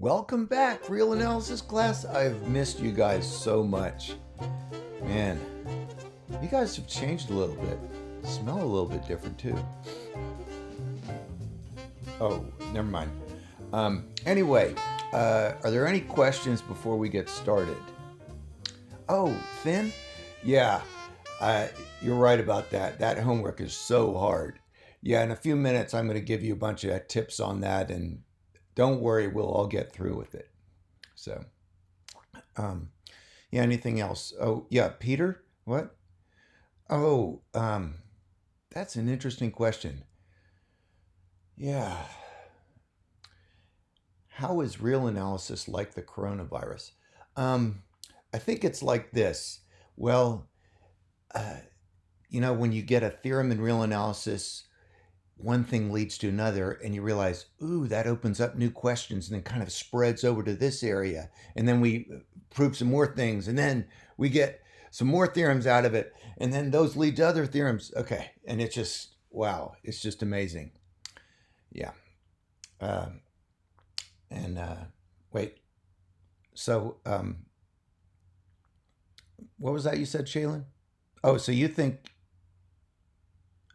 Welcome back, Real Analysis class. I've missed you guys so much. Man, you guys have changed a little bit. Smell a little bit different too. Oh, never mind. Anyway, are there any questions before we get started? Oh, Finn? Yeah, uh, you're right about that. That homework is so hard. Yeah, in a few minutes, I'm going to give you a bunch of tips on that, and don't worry, we'll all get through with it. So, um, yeah, anything else? Oh, yeah, Peter? What? Oh, that's an interesting question. Yeah. How is real analysis like the coronavirus? Um, I think it's like this. Well, uh, when you get a theorem in real analysis, one thing leads to another, and you realize, ooh, that opens up new questions, and then kind of spreads over to this area. And then we prove some more things, and then we get some more theorems out of it, and then those lead to other theorems. Okay. And it's just, wow, it's just amazing. Yeah. Um, and wait, so what was that you said, Shaylin? Oh, so you think,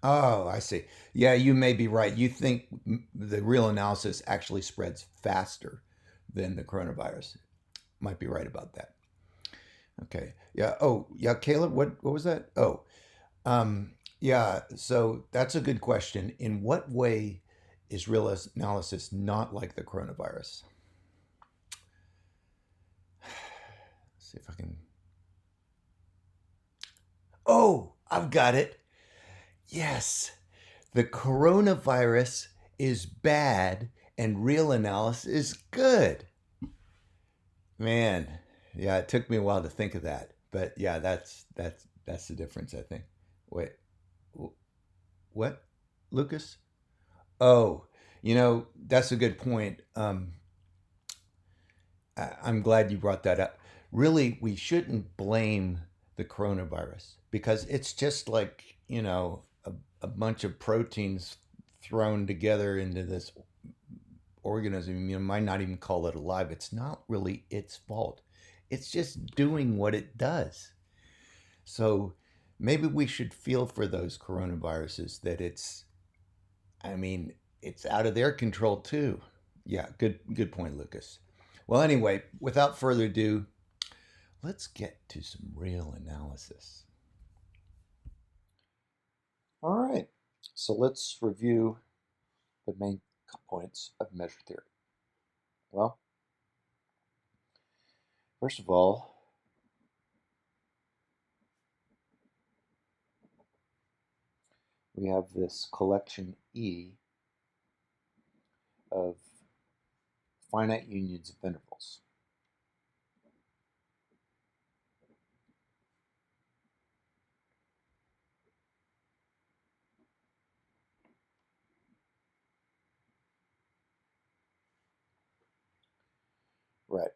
oh, I see. Yeah, you may be right. You think the real analysis actually spreads faster than the coronavirus. Might be right about that. Okay. Yeah. Oh, yeah, Caleb, what was that? Oh, yeah, so that's a good question. In what way is real analysis not like the coronavirus? Let's see if I can. Oh, I've got it. Yes. The coronavirus is bad and real analysis is good. Man, yeah, it took me a while to think of that. But yeah, that's the difference, I think. Wait, what? Lucas? Oh, that's a good point. I'm glad you brought that up. Really, we shouldn't blame the coronavirus because it's just like, a bunch of proteins thrown together into this organism. You might not even call it alive. It's not really its fault. It's just doing what it does. So maybe we should feel for those coronaviruses that I mean, it's out of their control too. Yeah, good point, Lucas. Well, anyway, without further ado, let's get to some real analysis. All right, so let's review the main points of measure theory. Well, first of all, we have this collection E of finite unions of intervals. Right.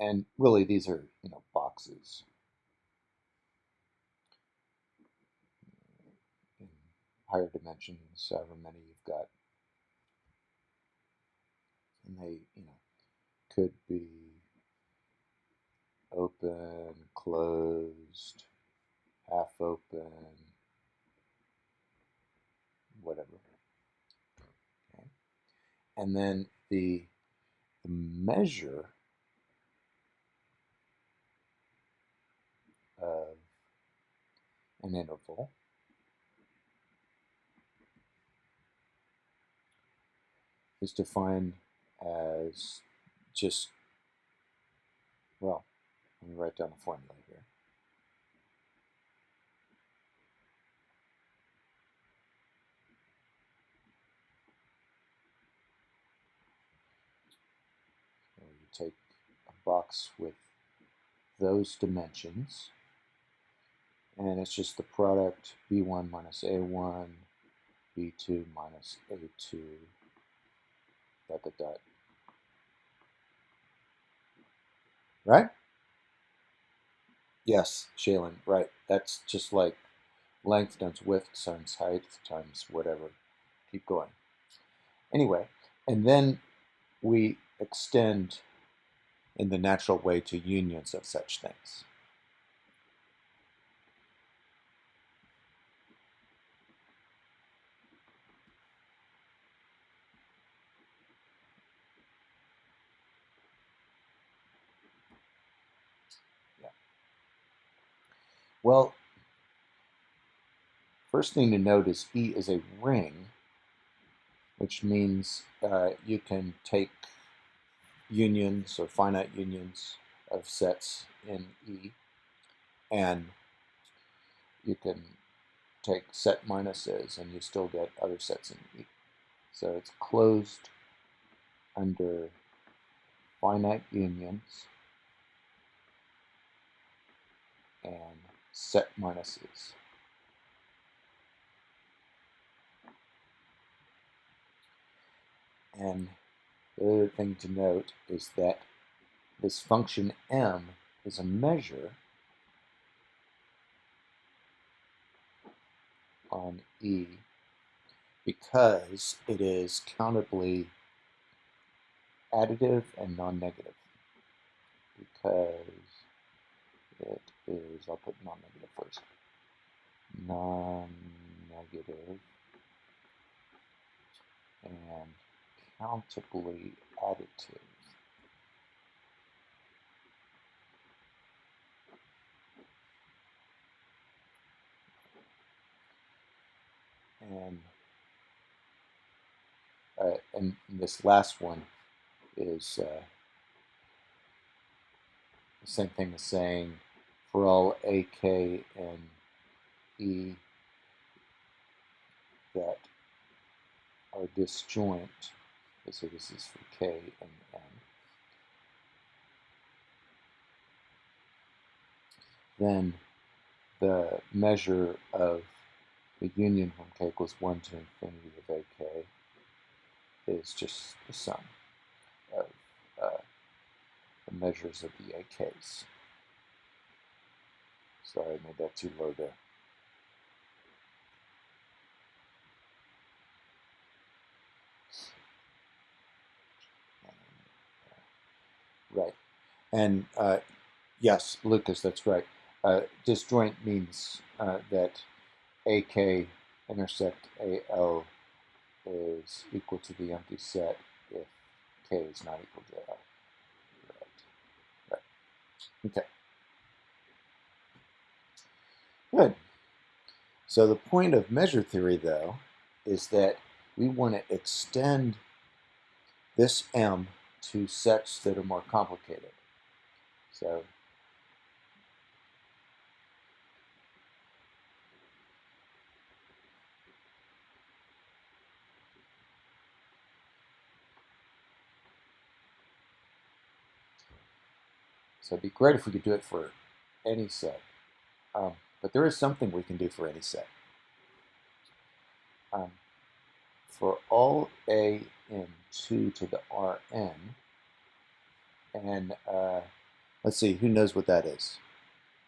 And really, these are, boxes in higher dimensions, however many you've got. And they, could be open, closed, half open, whatever. Okay. And then the measure of an interval is defined as just, well, let me write down the formula here. So you take a box with those dimensions, and it's just the product b1 minus a1, b2 minus a2, dot, dot, dot. Right? Yes, Shaylin, right. That's just like length times width times height times whatever. Keep going. Anyway, and then we extend in the natural way to unions of such things. Yeah. Well, first thing to note is E is a ring, which means you can take unions or finite unions of sets in E, and you can take set minuses and you still get other sets in E. So it's closed under finite unions and set minuses. And the other thing to note is that this function m is a measure on E because it is countably additive and non-negative. Because it is, I'll put non-negative first, non-negative and countably additive. And this last one is the same thing as saying for all AK and E that are disjoint, so this is for K and M, then the measure of the union from K equals 1 to infinity of AK is just the sum of the measures of the AKs. Sorry, I made that too low there. Right. And yes, Lucas, that's right. Disjoint means that AK intersect AL is equal to the empty set if K is not equal to L. Right. Right. Okay. Good. So the point of measure theory, though, is that we want to extend this M to sets that are more complicated. So it'd be great if we could do it for any set. But there is something we can do for any set. For all A in 2 to the Rn, and let's see, who knows what that is?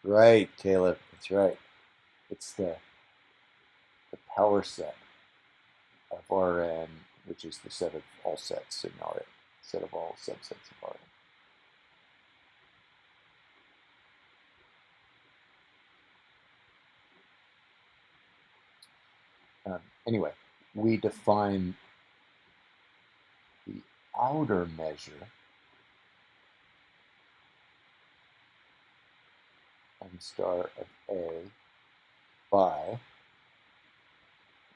Right, Caleb, that's right. It's the power set of Rn, which is the set of all sets in Rn, set of all subsets of Rn. Anyway, we define the outer measure m star of A by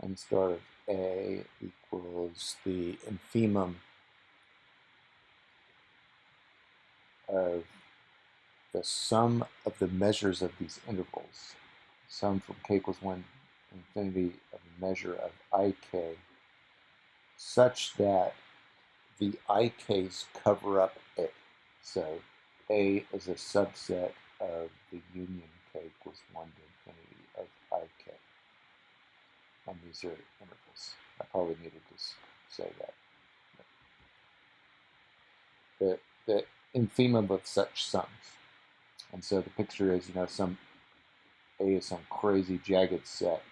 m star of A equals the infimum of the sum of the measures of these intervals. Sum from k equals 1 infinity of a measure of ik such that the ik's cover up A. So A is a subset of the union k equals 1 to infinity of ik. And these are intervals. I probably needed to say that. The infimum of such sums. And so the picture is, some A is some crazy jagged set,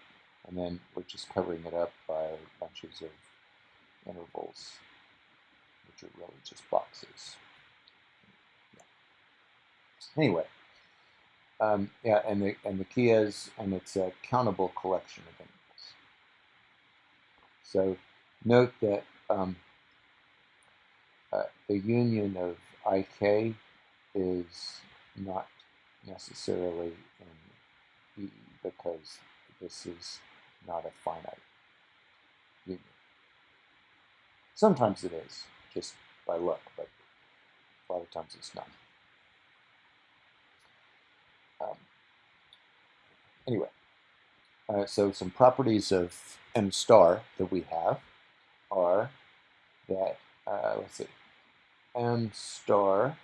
and then we're just covering it up by bunches of intervals, which are really just boxes. Yeah. Anyway, yeah, and the key is, and it's a countable collection of intervals. So note that the union of ik is not necessarily in E because this is not a finite union. Sometimes it is, just by luck, but a lot of times it's not. Anyway, so some properties of M star that we have are that, let's see, M star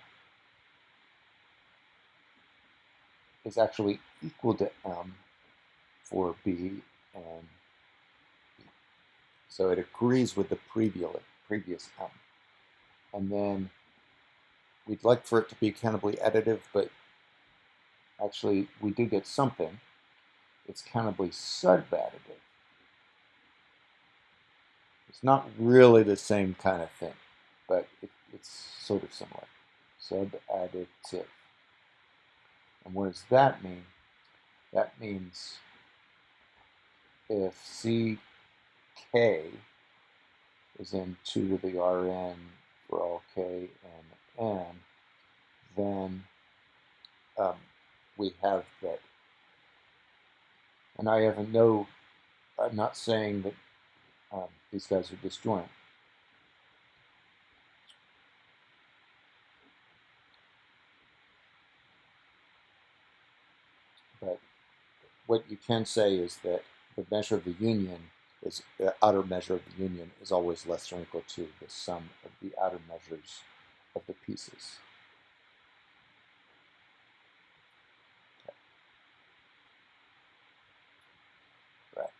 is actually equal to M for B and B. So it agrees with the previous M. And then we'd like for it to be countably additive, but actually we do get something. It's countably subadditive. It's not really the same kind of thing, but it's sort of similar. Subadditive. And what does that mean? That means if CK is in 2 to the Rn for all K and N, then we have that. And I'm not saying that these guys are disjoint. But what you can say is that the measure of the union is, the outer measure of the union is always less than or equal to the sum of the outer measures of the pieces. Okay. Right.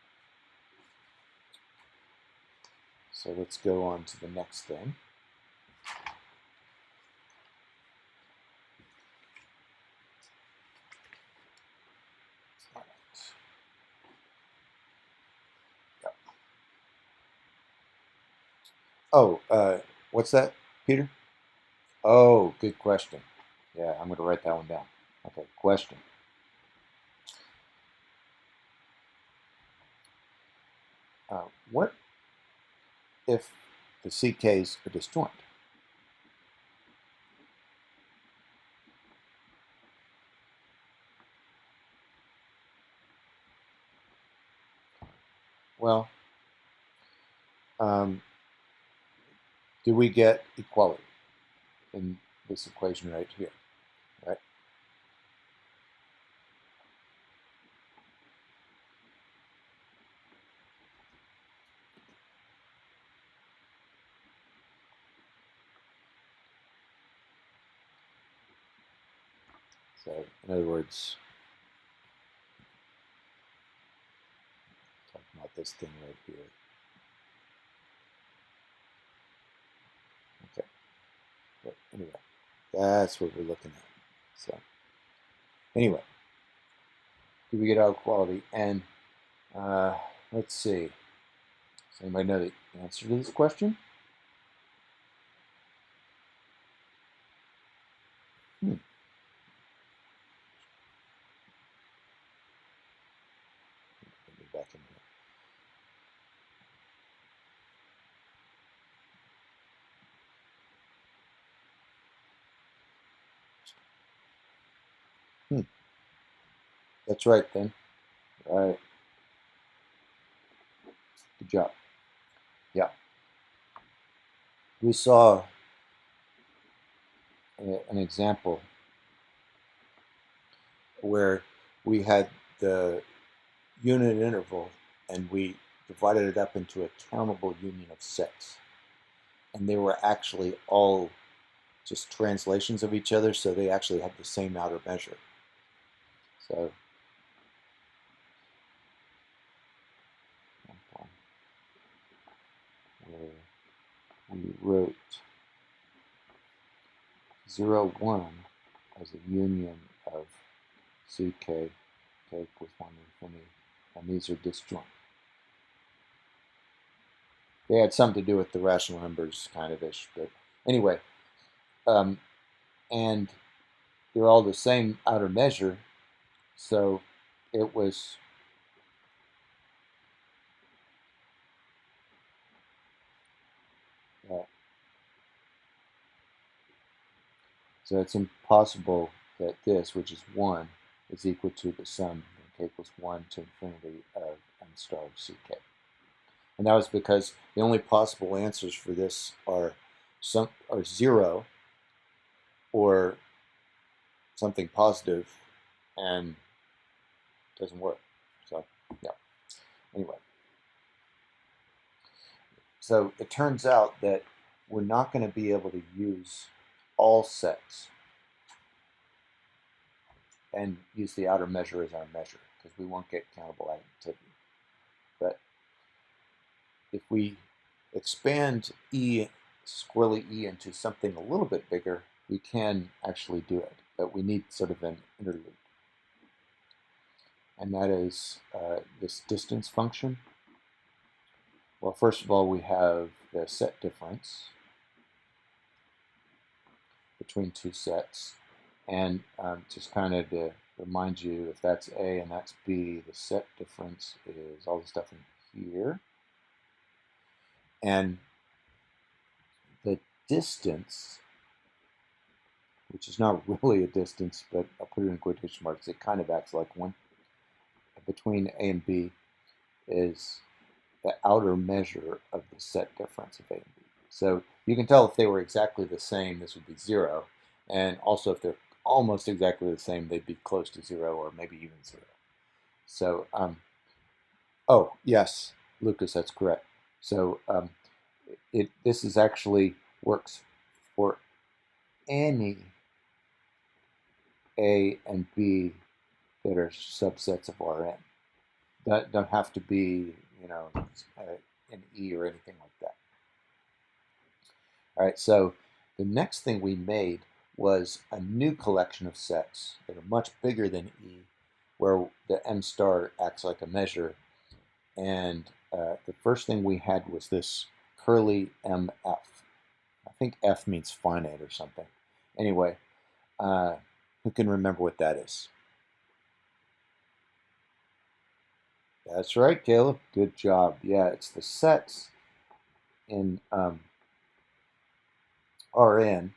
So let's go on to the next thing. Oh, what's that, Peter? Oh, good question. Yeah, I'm going to write that one down. Okay, question. What if the CKs are disjoint? Well, do we get equality in this equation right here, right? So, in other words, talking about this thing right here. Okay. But anyway, that's what we're looking at. So, anyway, do we get our equality? And let's see. Does anybody know the answer to this question? Let me back in here. That's right, then. Right. Good job. Yeah. We saw an example where we had the unit interval and we divided it up into a countable union of 6. And they were actually all just translations of each other, so they actually had the same outer measure. So where we wrote 0, 1 as a union of CK, K equals 1 infinity, and these are disjoint. They had something to do with the rational numbers, kind of ish, but Anyway, and they're all the same outer measure, so it was uh, so it's impossible that this, which is 1, is equal to the sum k equals 1 to infinity of m star of ck. And that was because the only possible answers for this are 0 or something positive, and it doesn't work. So yeah. Anyway, so it turns out that we're not going to be able to use all sets and use the outer measure as our measure because we won't get countable additivity. But if we expand E, squirrely E, into something a little bit bigger, we can actually do it. But we need sort of an interlude. And that is this distance function. Well, first of all, we have the set difference between two sets. And just kind of to remind you, if that's A and that's B, the set difference is all the stuff in here. And the distance, which is not really a distance, but I'll put it in quotation marks, it kind of acts like one, between A and B, is the outer measure of the set difference of A and B. So you can tell if they were exactly the same, this would be 0. And also if they're almost exactly the same, they'd be close to 0 or maybe even 0. So, oh, yes, Lucas, that's correct. So this is actually works for any A and B that are subsets of Rn. That don't have to be, an E or anything like that. All right, so the next thing we made was a new collection of sets that are much bigger than E, where the m star acts like a measure. And the first thing we had was this curly mf. I think F means finite or something. Anyway, who can remember what that is? That's right, Caleb. Good job. Yeah, it's the sets in Rn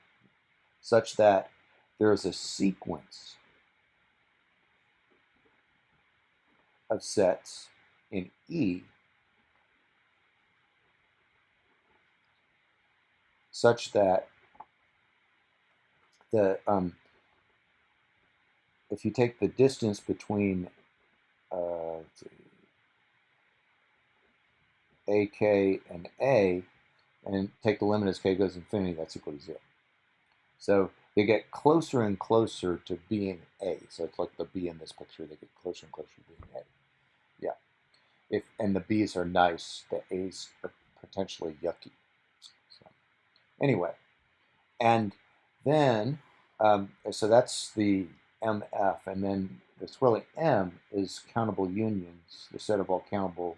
such that there is a sequence of sets in E such that the if you take the distance between AK and A and take the limit as k goes to infinity, that's equal to 0. So they get closer and closer to being A. So it's like the B in this picture, they get closer and closer to being A. Yeah. And the B's are nice, the A's are potentially yucky. So anyway, and then, so that's the MF, and then the swirly M is countable unions, the set of all countable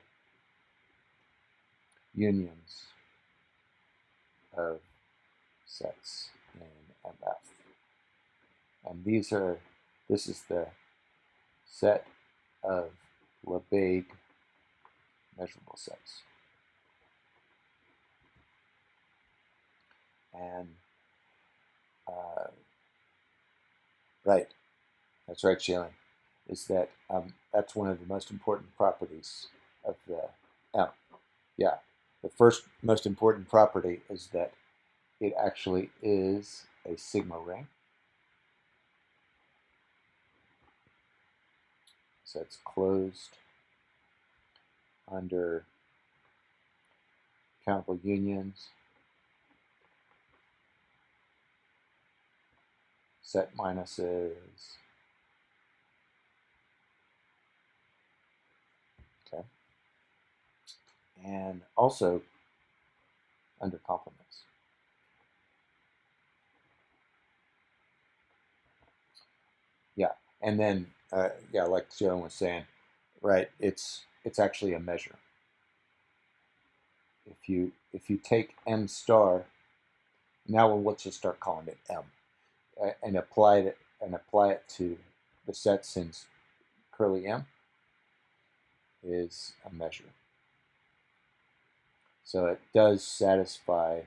unions of sets in MF. And this is the set of Lebesgue measurable sets. And right, that's right, Shailene, is that that's one of the most important properties of the M. Yeah, the first most important property is that it actually is a sigma ring. So it's closed under countable unions, set minuses, okay, and also under complements. Yeah, and then yeah, like Joan was saying, right? It's actually a measure. If you take m star Now let's just start calling it M, and apply it to the set since curly M is a measure. So it does satisfy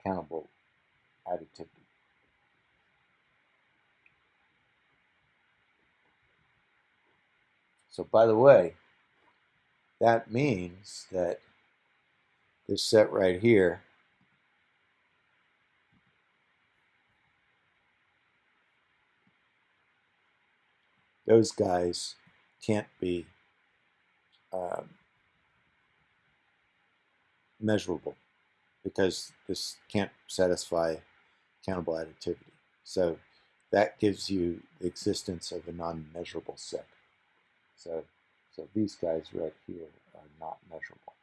countable additivity. So by the way, that means that this set right here those guys can't be measurable because this can't satisfy countable additivity. So that gives you the existence of a non-measurable set. So these guys right here are not measurable.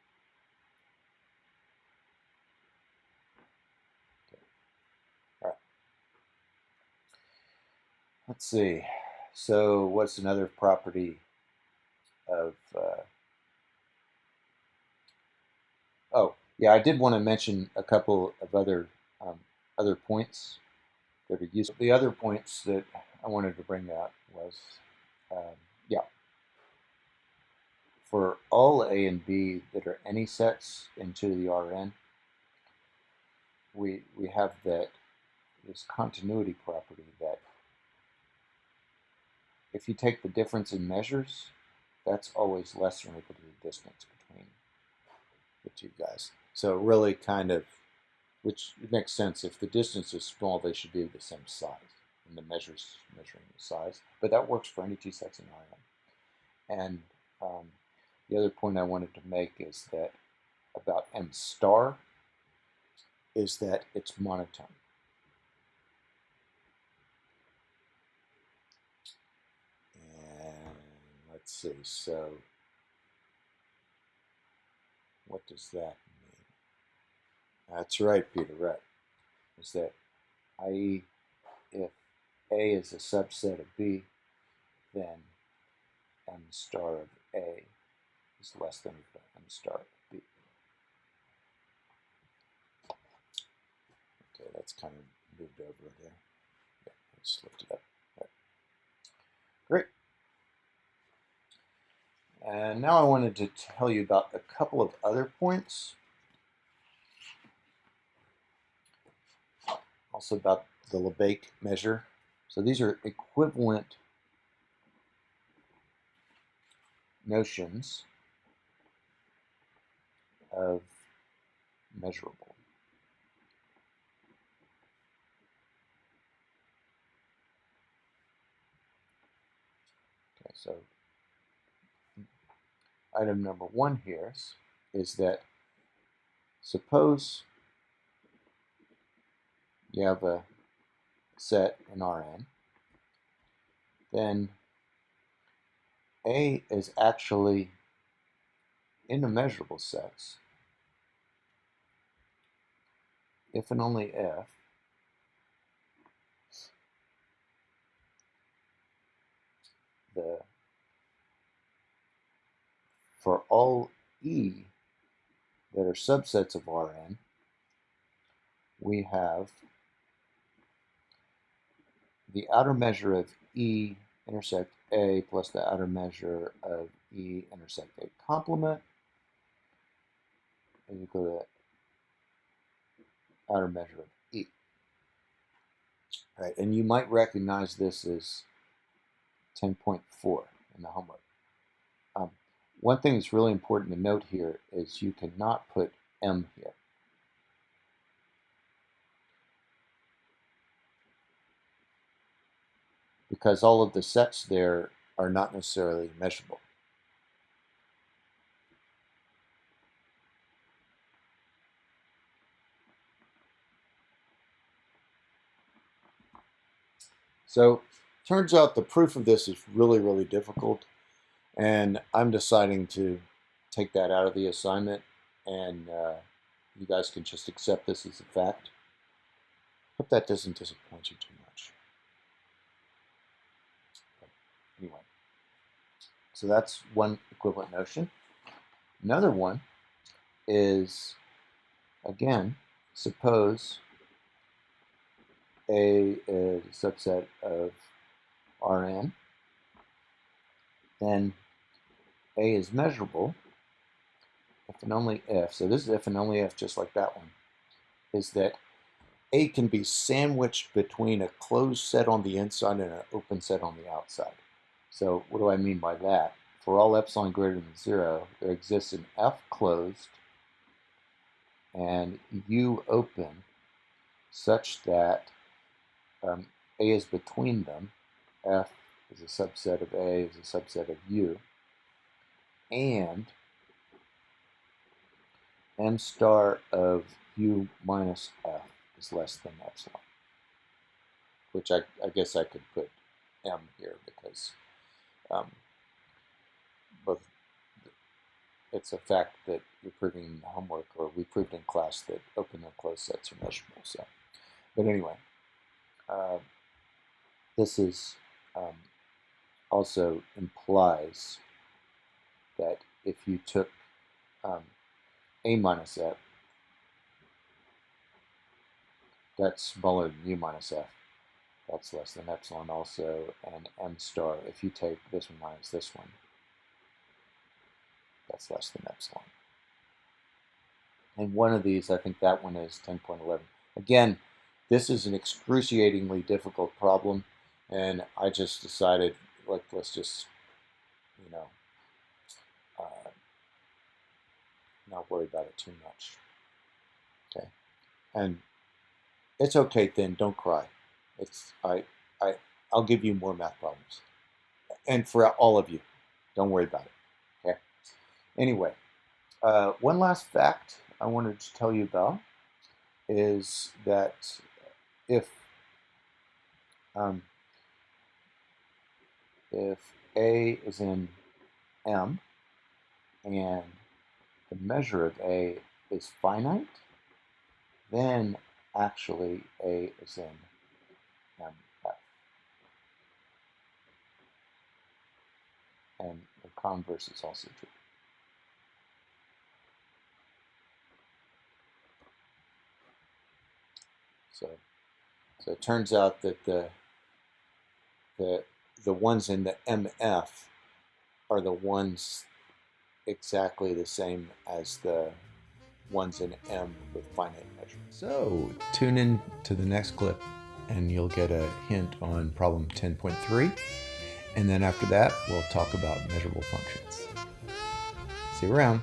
Okay. All right. Let's see. So what's another property of oh, yeah, I did want to mention a couple of other points that are useful. The other points that I wanted to bring out was, yeah, for all A and B that are any sets into the Rn, we have this continuity property that if you take the difference in measures, that's always less than or equal to the distance between the two guys. So it really kind of, which makes sense. If the distance is small, they should be the same size, and the measures measuring the size. But that works for any two sets in Rn. And the other point I wanted to make is that about M star is that it's monotone. And let's see, so what does that mean? That's right, Peter, right. Is that i.e. if A is a subset of B, then M star of A is less than M star of B. Okay, that's kind of moved over there. Yeah, I just lifted it up. Right. Great. And now I wanted to tell you about a couple of other points. Also about the Lebesgue measure. So these are equivalent notions of measurable. Okay, so item number one here is that suppose you have a set in Rn, then A is actually in the measurable sets if and only if for all E that are subsets of Rn, we have the outer measure of E intersect A plus the outer measure of E intersect A complement is equal to the outer measure of E. All right, and you might recognize this as 10.4 in the homework. One thing that's really important to note here is you cannot put M here. Because all of the sets there are not necessarily measurable. So turns out the proof of this is really, really difficult. And I'm deciding to take that out of the assignment, and you guys can just accept this as a fact. Hope that doesn't disappoint you too much. But anyway, so that's one equivalent notion. Another one is, again, suppose A is a subset of Rn, then A is measurable if and only if, so this is if and only if, just like that one, is that A can be sandwiched between a closed set on the inside and an open set on the outside. So what do I mean by that? For all epsilon greater than 0, there exists an F closed and U open such that A is between them, F is a subset of A is a subset of U, and M star of U minus F is less than epsilon, which I guess I could put M here because both it's a fact that you're proving in homework, or we proved in class, that open and closed sets are measurable. So, but anyway, this is also implies that if you took A minus F, that's smaller than U minus F, that's less than epsilon also, and M star, if you take this one minus this one, that's less than epsilon. And one of these, I think that one is 10.11. Again, this is an excruciatingly difficult problem, and I just decided, like, let's just, you know, not worry about it too much. Okay, and it's okay, Thin. Don't cry. It's I'll give you more math problems, and for all of you, don't worry about it. Okay. Anyway, one last fact I wanted to tell you about is that if A is in M and the measure of A is finite, then actually A is in MF. And the converse is also true. So it turns out that the ones in the MF are the ones exactly the same as the ones in M with finite measurements. So tune in to the next clip and you'll get a hint on problem 10.3. And then after that, we'll talk about measurable functions. See you around.